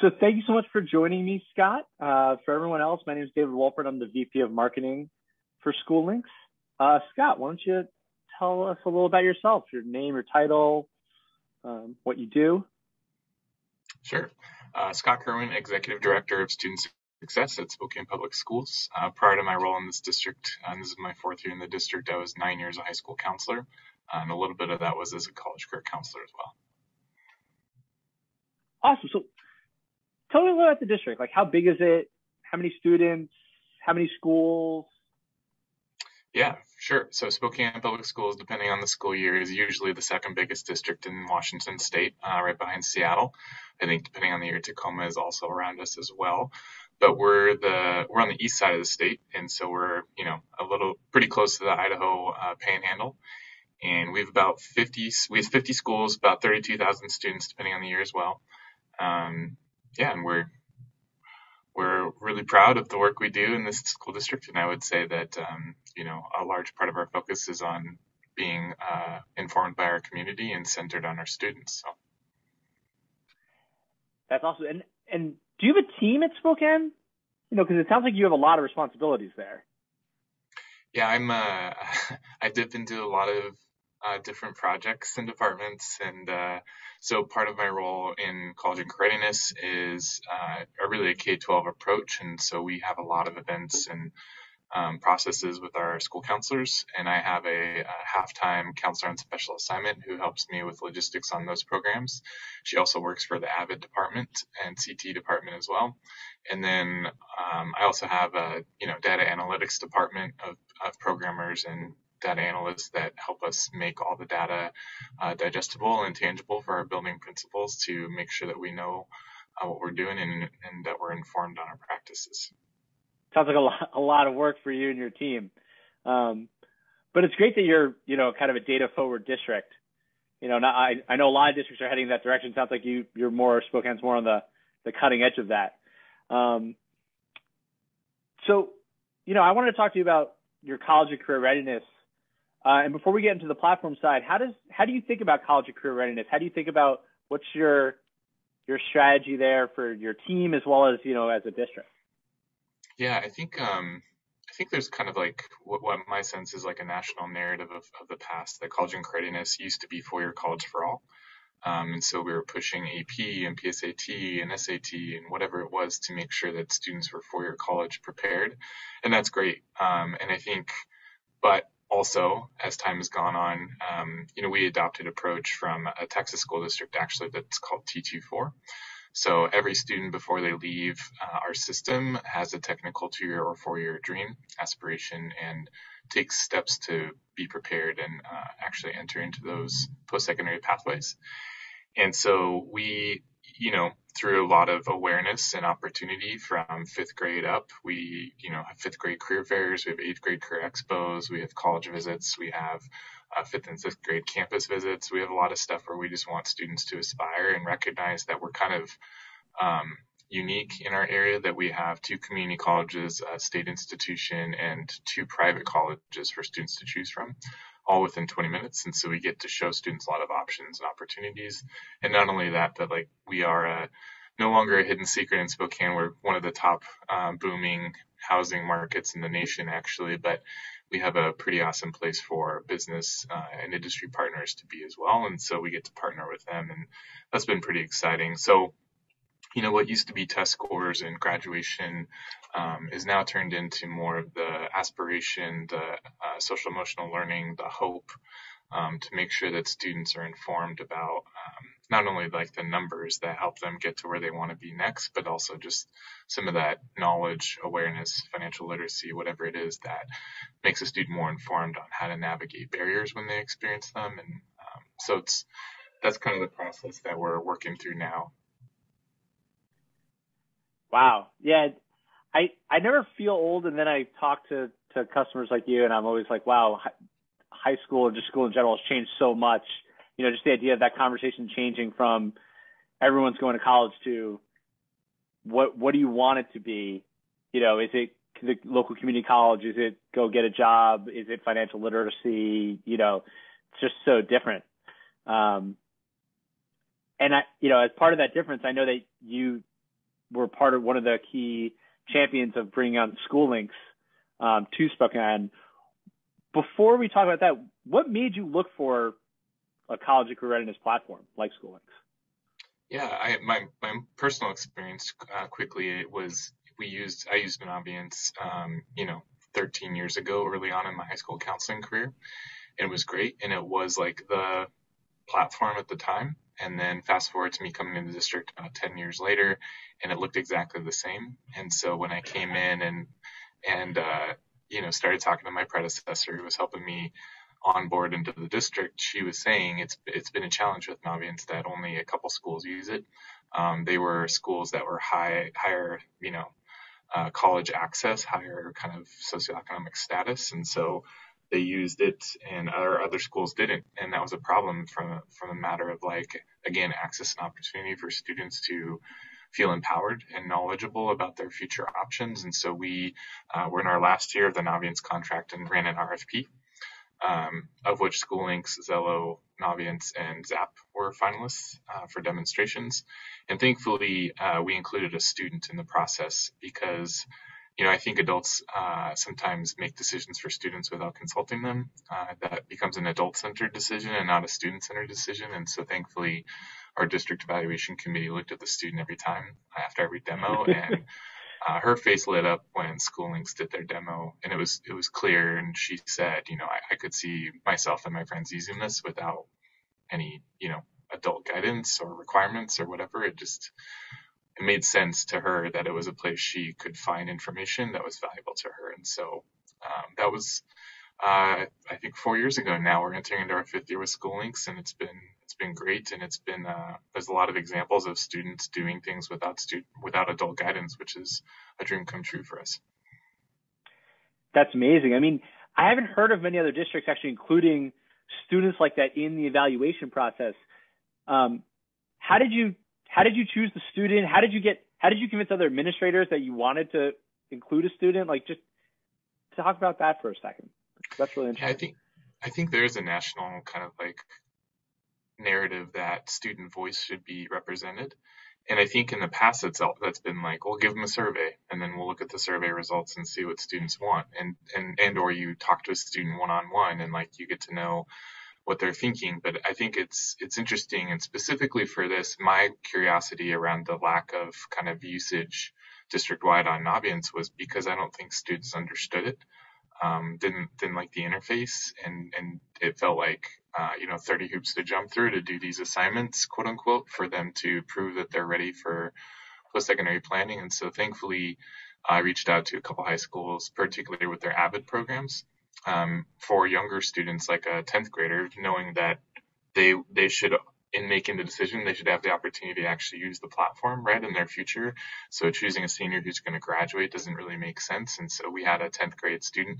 So thank you so much for joining me, Scott. For everyone else, my name is David Wolford. I'm the VP of Marketing for SchooLinks. Scott, why don't you tell us a little about yourself, your name, your title, what you do? Sure. Scott Kerwin, Executive Director of Student Success at Spokane Public Schools. Prior to my role in this district, and this is my fourth year in the district, I was 9 years a high school counselor, and a little bit of that was as a college career counselor as well. Awesome. So tell me a little about the district. Like, how big is it? How many students? How many schools? Yeah, sure. So Spokane Public Schools, depending on the school year, is usually the second biggest district in Washington State, right behind Seattle. I think depending on the year, Tacoma is also around us as well. But we're on the east side of the state, and so we're pretty close to the Idaho Panhandle. And we have 50 schools, about 32,000 students depending on the year as well. And we're really proud of the work we do in this school district, and I would say that a large part of our focus is on being informed by our community and centered on our students. So that's awesome. And do you have a team at Spokane? Because it sounds like you have a lot of responsibilities there. Yeah, I dip into a lot of different projects and departments, and so part of my role in college and career readiness is really a K-12 approach, and so we have a lot of events and processes with our school counselors, and I have a half-time counselor on special assignment who helps me with logistics on those programs. She also works for the AVID department and CT department as well. And then I also have a data analytics department of programmers and data analysts that help us make all the data digestible and tangible for our building principals to make sure that we know what we're doing and that we're informed on our practices. Sounds like a lot of work for you and your team. But it's great that you're, kind of a data forward district. I know a lot of districts are heading in that direction. Sounds like Spokane's more on the cutting edge of that. So, I wanted to talk to you about your college and career readiness. And before we get into the platform side, how do you think about college and career readiness? How do you think about what's your strategy there for your team as well as, as a district? Yeah, I think there's kind of like what my sense is like a national narrative of the past, that college and career readiness used to be 4-year college for all. And so we were pushing AP and PSAT and SAT and whatever it was to make sure that students were 4-year college prepared. And that's great. And I think, but also as time has gone on, we adopted an approach from a Texas school district actually that's called T24. So every student before they leave our system has a technical 2-year or 4-year dream, aspiration, and takes steps to be prepared and actually enter into those post-secondary pathways. And so we, through a lot of awareness and opportunity from 5th grade up, we, have 5th grade career fairs, we have 8th grade career expos, we have college visits, we have 5th and 6th grade campus visits. We have a lot of stuff where we just want students to aspire and recognize that we're kind of unique in our area, that we have 2 community colleges, a state institution, and 2 private colleges for students to choose from, all within 20 minutes. And so we get to show students a lot of options and opportunities. And not only that, but like we are no longer a hidden secret in Spokane. We're one of the top booming housing markets in the nation, actually, but we have a pretty awesome place for business and industry partners to be as well. And so we get to partner with them, and that's been pretty exciting. So, what used to be test scores and graduation is now turned into more of the aspiration, the social emotional learning, the hope, to make sure that students are informed about not only like the numbers that help them get to where they want to be next, but also just some of that knowledge, awareness, financial literacy, whatever it is that makes a student more informed on how to navigate barriers when they experience them. And so that's kind of the process that we're working through now. Wow. Yeah. I never feel old, and then I talk to customers like you, and I'm always like, wow, high school or just school in general has changed so much. Just the idea of that conversation changing from everyone's going to college to what do you want it to be? Is it the local community college? Is it go get a job? Is it financial literacy? It's just so different. And as part of that difference, I know that you were part of one of the key champions of bringing on SchooLinks to Spokane. Before we talk about that, what made you look for a college and career readiness platform like SchooLinks? Yeah, my personal experience quickly, it was I used Naviance 13 years ago, early on in my high school counseling career. And it was great, and it was like the platform at the time. And then fast forward to me coming into the district about 10 years later, and it looked exactly the same. And so when I came in and started talking to my predecessor who was helping me onboard into the district, she was saying it's been a challenge with Naviance that only a couple schools use it. They were schools that were higher, college access, higher kind of socioeconomic status, and so they used it, and other schools didn't, and that was a problem from a matter of, like, again, access and opportunity for students to feel empowered and knowledgeable about their future options. And so we were in our last year of the Naviance contract and ran an RFP, of which SchooLinks, Zello, Naviance, and Zap were finalists for demonstrations. And thankfully, we included a student in the process because, I think adults sometimes make decisions for students without consulting them. That becomes an adult-centered decision and not a student-centered decision. And so thankfully, our district evaluation committee looked at the student every time after every demo, and her face lit up when SchooLinks did their demo, and it was clear. And she said, I could see myself and my friends using this without any, adult guidance or requirements or whatever. It made sense to her that it was a place she could find information that was valuable to her. And so that was, I think, 4 years ago now. We're entering into our 5th year with SchooLinks, and it's been great. And it's been there's a lot of examples of students doing things without adult guidance, which is a dream come true for us. That's amazing. I mean, I haven't heard of many other districts actually including students like that in the evaluation process. How did you choose the student? How did you convince other administrators that you wanted to include a student? Like, just talk about that for a second. That's really interesting. Yeah, I think there's a national kind of like narrative that student voice should be represented. And I think in the past that's been like, we'll give them a survey and then we'll look at the survey results and see what students want. And or you talk to a student one-on-one and, like, you get to know what they're thinking. But I think it's interesting, and specifically for this, my curiosity around the lack of kind of usage district-wide on Naviance was because I don't think students understood it, didn't like the interface, and it felt like 30 hoops to jump through to do these assignments, quote unquote, for them to prove that they're ready for post-secondary planning. And so thankfully I reached out to a couple high schools, particularly with their AVID programs, for younger students, like a 10th grader, knowing that they should, in making the decision, they should have the opportunity to actually use the platform, right, in their future. So choosing a senior who's going to graduate doesn't really make sense. And so we had a 10th grade student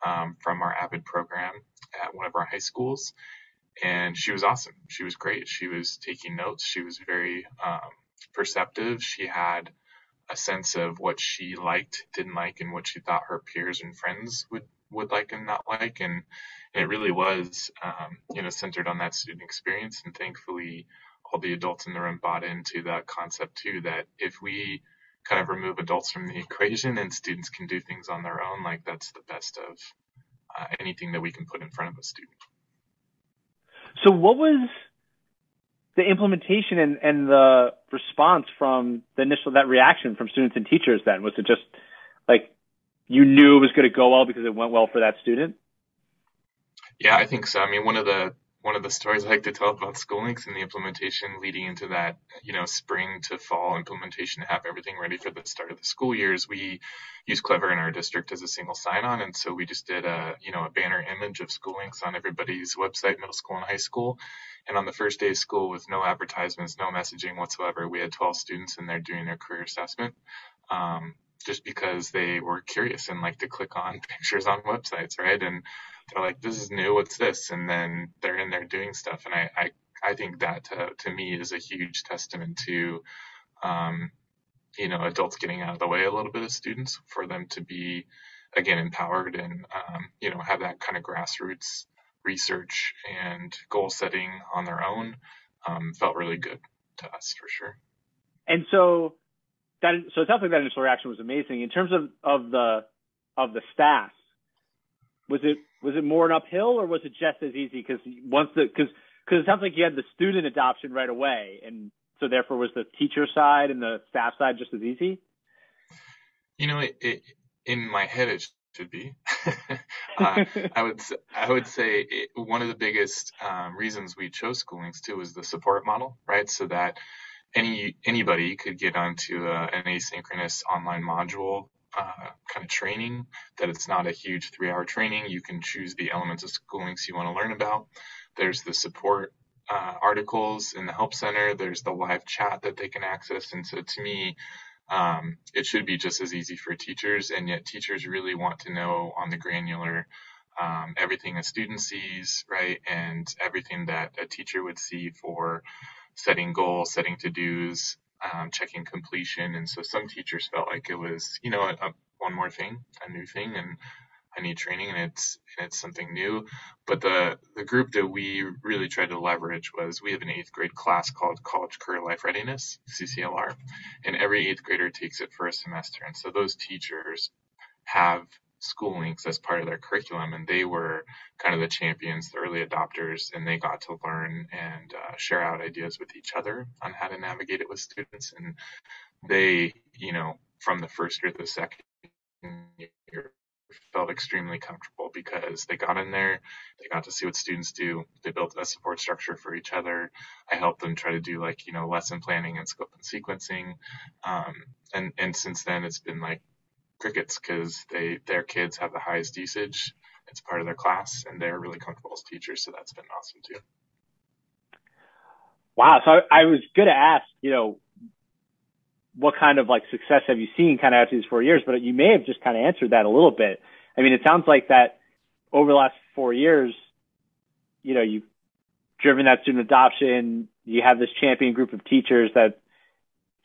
from our AVID program at one of our high schools, and she was awesome. She was great. She was taking notes. She was very perceptive. She had a sense of what she liked, didn't like, and what she thought her peers and friends would like and not like. And it really was, centered on that student experience. And thankfully, all the adults in the room bought into that concept too, that if we kind of remove adults from the equation and students can do things on their own, like, that's the best of anything that we can put in front of a student. So what was the implementation and the response from that reaction from students and teachers then? Was it just like you knew it was going to go well because it went well for that student? Yeah, I think so. I mean, one of the stories I like to tell about SchooLinks and the implementation leading into that, spring to fall implementation to have everything ready for the start of the school years, we use Clever in our district as a single sign-on. And so we just did a banner image of SchooLinks on everybody's website, middle school and high school. And on the first day of school, with no advertisements, no messaging whatsoever, we had 12 students in there doing their career assessment, just because they were curious and like to click on pictures on websites, right? And they're like, this is new, what's this? And then they're in there doing stuff. And I think that to me is a huge testament to, adults getting out of the way a little bit of students, for them to be, again, empowered and, have that kind of grassroots research and goal setting on their own. Felt really good to us, for sure. And so so it sounds like that initial reaction was amazing. In terms of the staff, was it more an uphill, or was it just as easy? Because it sounds like you had the student adoption right away, and so therefore was the teacher side and the staff side just as easy? In my head, it should be. uh, I would say one of the biggest reasons we chose SchooLinks too was the support model, right? So that anybody could get onto an asynchronous online module kind of training. That it's not a huge 3-hour training. You can choose the elements of SchooLinks you want to learn about. There's the support articles in the help center. There's the live chat that they can access. And so to me, it should be just as easy for teachers, and yet teachers really want to know on the granular everything a student sees, right? And everything that a teacher would see for setting goals, setting to-dos, checking completion. And so some teachers felt like it was, one more thing, a new thing, and I need training, and it's something new. But the group that we really tried to leverage was, we have an 8th grade class called College Career Life Readiness, CCLR, and every 8th grader takes it for a semester. And so those teachers have SchooLinks as part of their curriculum, and they were kind of the champions, the early adopters, and they got to learn and share out ideas with each other on how to navigate it with students. And they, from the first year to the second year, felt extremely comfortable because they got in there, they got to see what students do, they built a support structure for each other. I helped them try to do lesson planning and scope and sequencing. And since then it's been like crickets, because their kids have the highest usage. It's part of their class, and they're really comfortable as teachers, so that's been awesome too. Wow. So I was going to ask, what kind of success have you seen kind of after these 4 years? But you may have just kind of answered that a little bit. I mean, it sounds like that over the last 4 years, you've driven that student adoption. You have this champion group of teachers that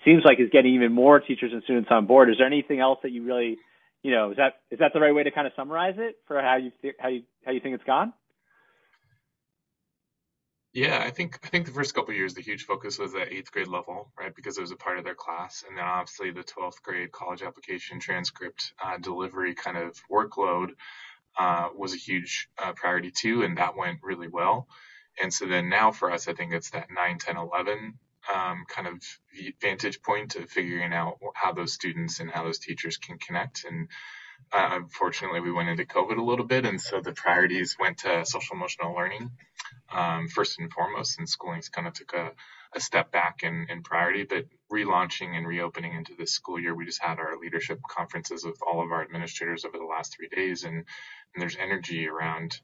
seems like is getting even more teachers and students on board. Is there anything else that you really, is that the right way to kind of summarize it for how you think it's gone? Yeah, I think the first couple of years, the huge focus was at 8th grade level, right? Because it was a part of their class. And then obviously the 12th grade college application transcript delivery kind of workload was a huge priority too. And that went really well. And so then now for us, I think it's that 9, 10, 11 kind of vantage point of figuring out how those students and how those teachers can connect. And unfortunately, we went into COVID a little bit, and so the priorities went to social emotional learning first and foremost, and SchooLinks kind of took a step back in priority. But relaunching and reopening into this school year, we just had our leadership conferences with all of our administrators over the last 3 days, and there's energy around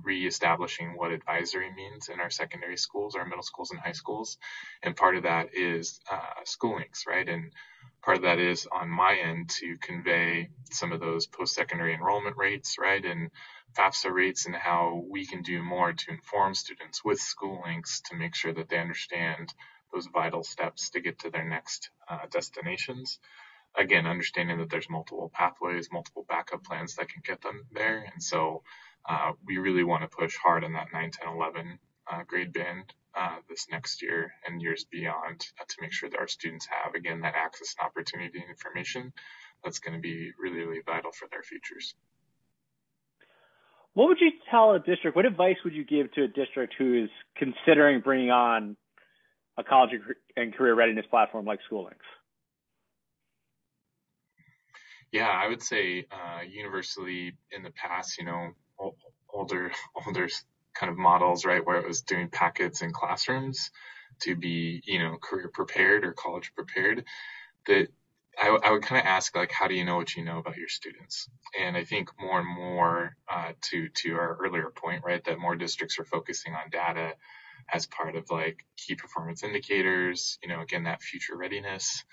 reestablishing what advisory means in our secondary schools, our middle schools and high schools. And part of that is SchooLinks, right? And part of that is on my end to convey some of those post-secondary enrollment rates, right? And FAFSA rates, and how we can do more to inform students with SchooLinks to make sure that they understand those vital steps to get to their next destinations. Again, understanding that there's multiple pathways, multiple backup plans that can get them there. And so we really want to push hard on that 9, 10, 11 grade band this next year and years beyond to make sure that our students have, again, that access and opportunity and information that's going to be really, really vital for their futures. What would you tell a district? What advice would you give to a district who is considering bringing on a college and career readiness platform like SchooLinks? Yeah, I would say universally in the past, older kind of models, right, where it was doing packets in classrooms to be, career prepared or college prepared, that I would kind of ask, how do you know what you know about your students? And I think more and more to our earlier point, right, that more districts are focusing on data as part of key performance indicators, again, that future readiness,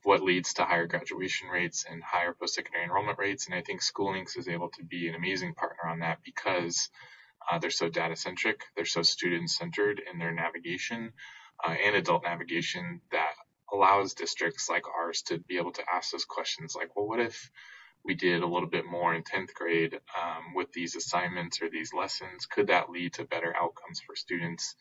what leads to higher graduation rates and higher post-secondary enrollment rates. And I think SchooLinks is able to be an amazing partner on that because they're so data-centric, they're so student-centered in their navigation and adult navigation that allows districts like ours to be able to ask those questions well, what if we did a little bit more in 10th grade with these assignments or these lessons? Could that lead to better outcomes for students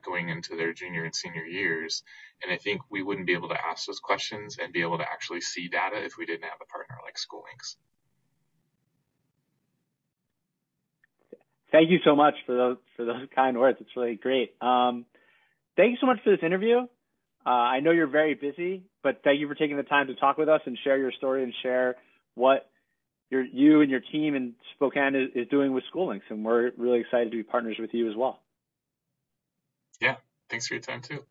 going into their junior and senior years. And I think we wouldn't be able to ask those questions and be able to actually see data if we didn't have a partner like SchooLinks. Thank you so much for those kind words. It's really great. Thank you so much for this interview. I know you're very busy, but thank you for taking the time to talk with us and share your story and share what you and your team in Spokane is doing with SchooLinks. And we're really excited to be partners with you as well. Yeah, thanks for your time too.